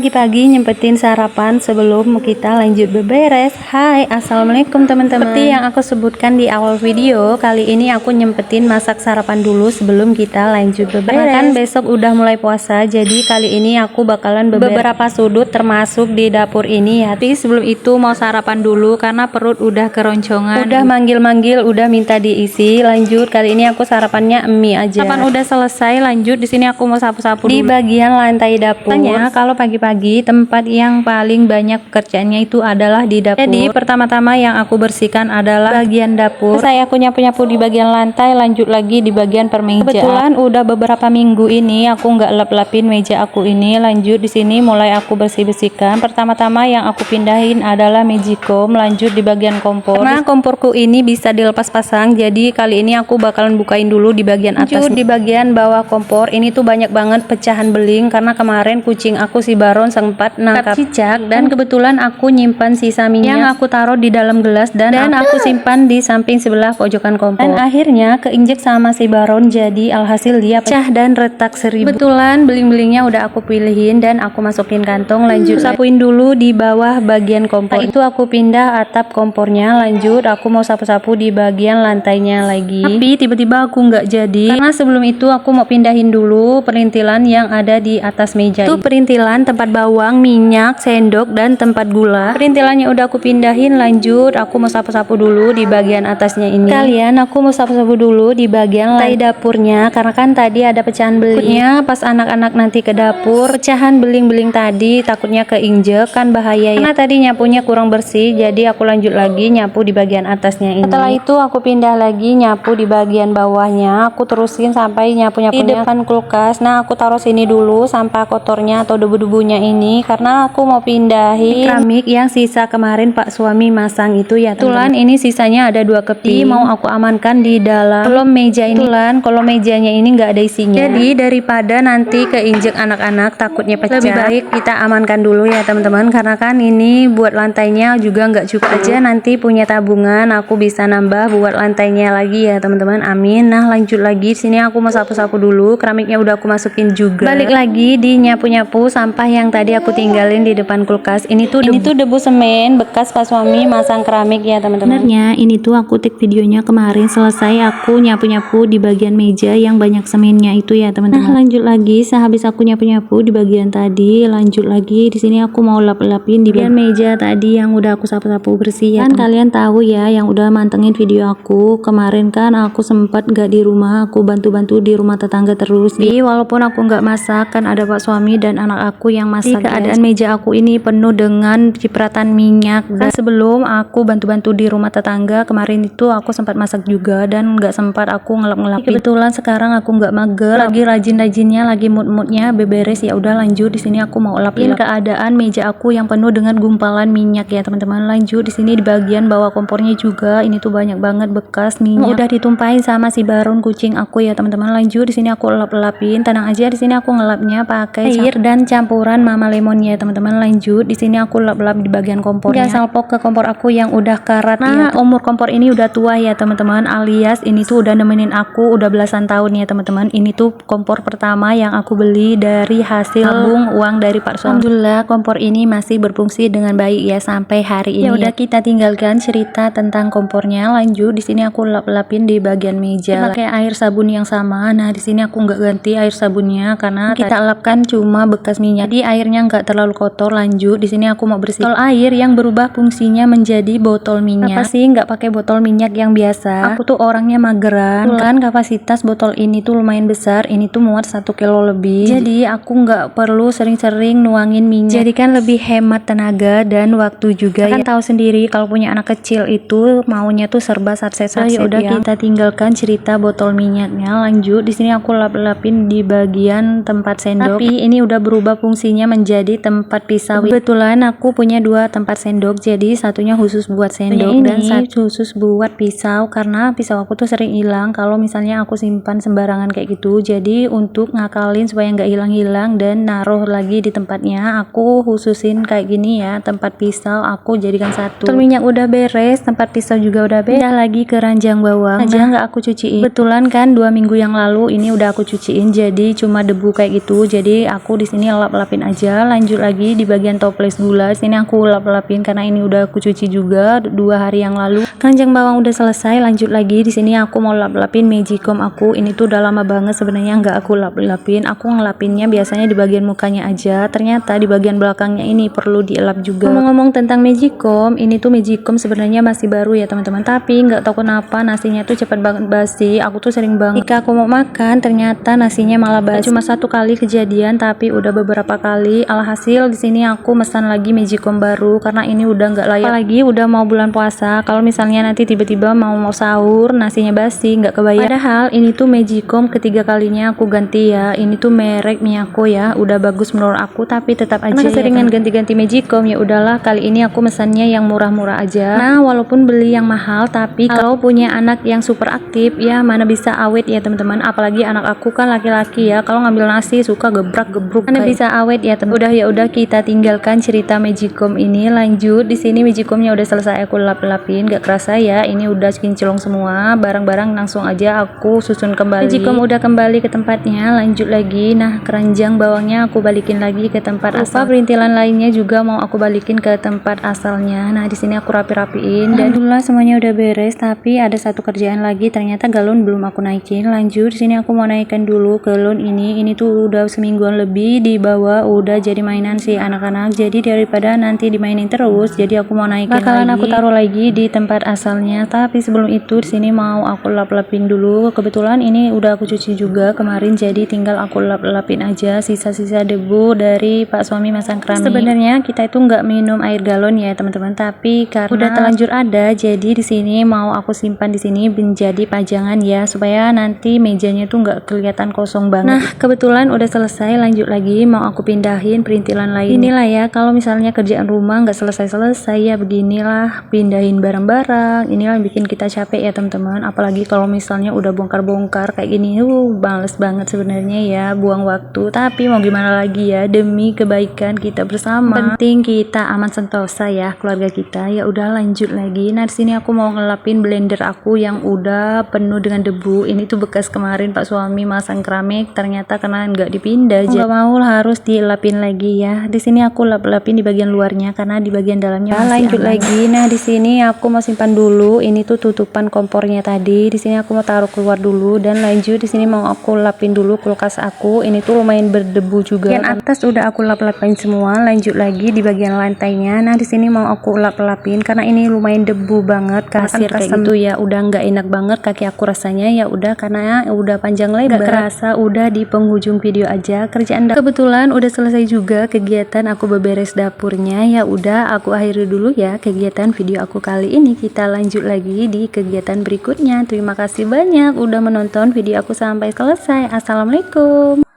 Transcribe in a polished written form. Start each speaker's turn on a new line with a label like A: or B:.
A: Pagi-pagi nyempetin sarapan sebelum kita lanjut beberes. Hai, assalamualaikum teman-teman. Seperti yang aku sebutkan di awal video, kali ini aku nyempetin masak sarapan dulu sebelum kita lanjut beberes. Karena kan besok udah mulai puasa, jadi kali ini aku bakalan beberapa sudut termasuk di dapur ini ya. Tapi sebelum itu mau sarapan dulu karena perut udah keroncongan. Udah manggil-manggil, udah minta diisi. Lanjut, kali ini aku sarapannya mie aja. Sarapan udah selesai, lanjut di sini aku mau sapu-sapu di bagian lantai dapur. Kalau pagi-pagi tempat yang paling banyak pekerjaannya itu adalah di dapur. Jadi pertama-tama yang aku bersihkan adalah bagian dapur. Saya aku nyapu-nyapu di bagian lantai, lanjut lagi di bagian permejaan. Kebetulan udah beberapa minggu ini aku nggak lap-lapin meja aku ini. Lanjut di sini mulai aku bersih-bersihkan. Pertama-tama yang aku pindahin adalah magicom, lanjut di bagian kompor. Karena komporku ini bisa dilepas pasang, jadi kali ini aku bakalan bukain dulu di bagian atas. Lanjut di bagian bawah kompor ini tuh banyak banget pecahan beling karena kemarin kucing aku si Baron sempat nangkap cicak, dan kebetulan aku nyimpan sisa minyak yang aku taruh di dalam gelas dan aku simpan di samping sebelah pojokan kompor. Dan akhirnya keinjek sama si Baron, jadi alhasil dia pecah dan retak 1000. Kebetulan beling-belingnya udah aku pilihin dan aku masukin kantong. Lanjut sapuin dulu di bawah bagian kompor. Itu aku pindah atap kompornya. Lanjut aku mau sapu-sapu di bagian lantainya lagi. Tapi tiba-tiba aku nggak jadi karena sebelum itu aku mau pindahin dulu perintilan yang ada di atas meja. Itu perintilan tempat bawang, minyak, sendok, dan tempat gula. Perintilannya udah aku pindahin. Lanjut aku mau sapu-sapu dulu di bagian atasnya ini. Kalian aku mau sapu-sapu dulu di bagian lantai dapurnya karena kan tadi ada pecahan beling. Pas anak-anak nanti ke dapur, pecahan beling-beling tadi takutnya keinjek, kan bahaya ya. Karena tadi nyapunya kurang bersih, jadi aku lanjut lagi nyapu di bagian atasnya ini. Setelah itu aku pindah lagi nyapu di bagian bawahnya. Aku terusin sampai nyapu-nyapunya di depan kulkas. Nah aku taruh sini dulu sampah kotornya atau debu-debunya ini karena aku mau pindahin keramik yang sisa kemarin Pak suami masang itu ya teman-teman. Ini sisanya ada 2 keping, mau aku amankan di dalam kolom meja ini. Kalau mejanya ini nggak ada isinya, jadi daripada nanti keinjek anak-anak takutnya pecah, lebih baik kita amankan dulu ya teman-teman, karena kan ini buat lantainya juga nggak cukup aja, nanti punya tabungan aku bisa nambah buat lantainya lagi ya teman-teman, amin. Nah lanjut lagi, sini aku mau sapu-sapu dulu, keramiknya udah aku masukin juga. Balik lagi di nyapu-nyapu sampah yang tadi aku tinggalin di depan kulkas. Ini tuh debu semen bekas pas suami masang keramik ya teman-teman. Sebenarnya ini tuh aku take videonya kemarin selesai aku nyapu-nyapu di bagian meja yang banyak semennya itu ya teman-teman. Nah lanjut lagi, sehabis aku nyapu-nyapu di bagian tadi, lanjut lagi di sini aku mau lap-lapin di bagian meja tadi yang udah aku sapu-sapu bersih ya. Kan kalian tahu ya yang udah mantengin video aku kemarin, kan aku sempat gak di rumah, aku bantu-bantu di rumah tetangga terus. Jadi walaupun aku nggak masak, kan ada Pak suami dan anak aku yang masak. Keadaan meja aku ini penuh dengan cipratan minyak. Dan sebelum aku bantu-bantu di rumah tetangga kemarin itu aku sempat masak juga dan nggak sempat aku ngelap-ngelapin. Kebetulan sekarang aku nggak mager, lagi rajin-rajinnya, lagi mood-moodnya beberes. Ya udah lanjut di sini aku mau lapin keadaan meja aku yang penuh dengan gumpalan minyak ya teman-teman. Lanjut di sini di bagian bawah kompornya juga ini tuh banyak banget bekas minyak udah ditumpahin sama si Baron kucing aku ya teman-teman. Lanjut di sini aku lap-lapin, tenang aja, di sini aku ngelapnya pakai air dan campuran mama lemon ya teman-teman. Lanjut di sini aku lap-lap di bagian kompornya, salpok ke kompor aku yang udah karat. Nah umur kompor ini udah tua ya teman-teman, alias ini tuh udah nemenin aku udah belasan tahun ya teman-teman. Ini tuh kompor pertama yang aku beli dari hasil tabung uang dari Pak suami. Alhamdulillah kompor ini masih berfungsi dengan baik ya sampai hari ini. Ya udah kita tinggalkan cerita tentang kompornya. Lanjut di sini aku lap-lapin di bagian meja pakai air sabun yang sama. Nah di sini aku nggak ganti air sabunnya karena kita lapkan cuma bekas minyak, jadi airnya nggak terlalu kotor. Lanjut di sini aku mau bersih botol air yang berubah fungsinya menjadi botol minyak. Apa sih nggak pakai botol minyak yang biasa? Aku tuh orangnya mageran kan, kapasitas botol ini tuh lumayan besar, ini tuh muat 1 kilo lebih, jadi aku nggak perlu sering-sering nuangin minyak, jadi kan lebih hemat tenaga dan waktu juga. Kan tahu sendiri kalau punya anak kecil itu maunya tuh serba satset-satset. Ya udah kita tinggalkan cerita botol minyaknya. Lanjut di sini aku lap-lapin di bagian tempat sendok, tapi ini udah berubah fungsinya menjadi tempat pisau. Kebetulan aku punya 2 tempat sendok, jadi satunya khusus buat sendok dan satu khusus buat pisau, karena pisau aku tuh sering hilang kalau misalnya aku simpan sembarangan kayak gitu. Jadi untuk ngakalin supaya nggak hilang-hilang dan naruh lagi di tempatnya, aku khususin kayak gini ya, tempat pisau aku jadikan satu. Minyak udah beres, tempat pisau juga udah beres, pindah lagi ke ranjang bawang aja nggak aku cuciin. Kebetulan kan 2 minggu yang lalu ini udah aku cuciin, jadi cuma debu kayak gitu, jadi aku di sini lap-lapin aja. Lanjut lagi di bagian toples gula, sini aku lap-lapin karena ini udah aku cuci juga 2 hari yang lalu. Keranjang bawang udah selesai. Lanjut lagi di sini aku mau lap-lapin magicom aku. Ini tuh udah lama banget sebenarnya nggak aku lap-lapin. Aku ngelapinnya biasanya di bagian mukanya aja, ternyata di bagian belakangnya ini perlu dielap juga. Ngomong-ngomong tentang magicom, ini tuh magicom sebenarnya masih baru ya teman-teman, tapi nggak tahu kenapa nasinya tuh cepet banget basi. Aku tuh sering banget jika aku mau makan ternyata nasinya malah basi. Cuma 1 kali kejadian, tapi udah beberapa kali. Alhasil di sini aku pesan lagi magicom baru karena ini udah nggak layak. Apalagi udah mau bulan puasa, kalau misalnya nanti tiba-tiba mau sahur nasinya basi nggak kebayang. Padahal ini tuh magicom ketiga kalinya aku ganti ya. Ini tuh merek Miyako ya, udah bagus menurut aku, tapi tetap aja keseringan ganti-ganti magicom. Ya udahlah, kali ini aku mesannya yang murah-murah aja. Nah, walaupun beli yang mahal, tapi kalau punya anak yang super aktif ya mana bisa awet ya teman-teman. Apalagi anak aku kan laki-laki ya, kalau ngambil nasi suka gebrak-gebruk, mana bisa awet ya teman. Udah kita tinggalkan cerita magicom ini. Lanjut di sini magicomnya udah selesai aku lap-lapin, gak kerasa ya ini udah kinclong semua. Barang-barang langsung aja aku susun kembali. Magicom udah kembali ke tempatnya. Lanjut lagi, nah keranjang bawangnya aku balikin lagi ke tempat asal. Perintilan lainnya juga mau aku balikin ke tempat asalnya. Nah di sini aku rapi-rapiin dan alhamdulillah semuanya udah beres, tapi ada satu kerjaan lagi, ternyata galon belum aku naikin. Lanjut di sini aku mau naikkan dulu galon ini. Ini tuh udah semingguan lebih di bawah, udah jadi mainan si anak-anak. Jadi daripada nanti dimainin terus, jadi aku mau naikin bakalan lagi. Aku taruh lagi di tempat asalnya. Tapi sebelum itu di sini mau aku lap-lapin dulu. Kebetulan ini udah aku cuci juga kemarin, jadi tinggal aku lap-lapin aja sisa-sisa debu dari Pak suami masang keramik. Sebenarnya kita itu nggak minum air galon ya teman-teman, tapi karena udah terlanjur ada, jadi di sini mau aku simpan di sini menjadi pajangan ya, supaya nanti mejanya tuh nggak kelihatan kosong banget. Nah kebetulan udah selesai. Lanjut lagi mau aku pindahin perintilan lain. Inilah ya, kalau misalnya kerjaan rumah nggak selesai-selesai ya beginilah, pindahin barang-barang. Inilah yang bikin kita capek ya teman-teman, apalagi kalau misalnya udah bongkar-bongkar kayak gini, males banget sebenarnya ya, buang waktu. Tapi mau gimana lagi ya, demi kebaikan kita bersama, penting kita aman sentosa ya keluarga kita. Ya udah lanjut lagi. Nah di sini aku mau ngelapin blender aku yang udah penuh dengan debu. Ini tuh bekas kemarin Pak suami masang keramik, ternyata karena nggak dipindah nggak mau harus dilapin lagi ya. Di sini aku lap-lapin di bagian luarnya karena di bagian dalamnya masih lanjut aman lagi. Nah di sini aku mau simpan dulu. Ini tuh tutupan kompornya tadi. Di sini aku mau taruh keluar dulu, dan lanjut di sini mau aku lapin dulu kulkas aku. Ini tuh lumayan berdebu juga. Bagian atas udah aku lap-lapin semua. Lanjut lagi di bagian lantainya. Nah di sini mau aku lap-lapin karena ini lumayan debu banget, kasir kayak gitu ya, udah nggak enak banget kaki aku rasanya. Ya udah, karena udah panjang lebar, nggak kerasa udah di penghujung video aja kerjaan. Kebetulan udah selesai juga kegiatan aku beberes dapurnya. Ya udah aku akhiri dulu ya kegiatan video aku kali ini. Kita lanjut lagi di kegiatan berikutnya. Terima kasih banyak udah menonton video aku sampai selesai. Assalamualaikum.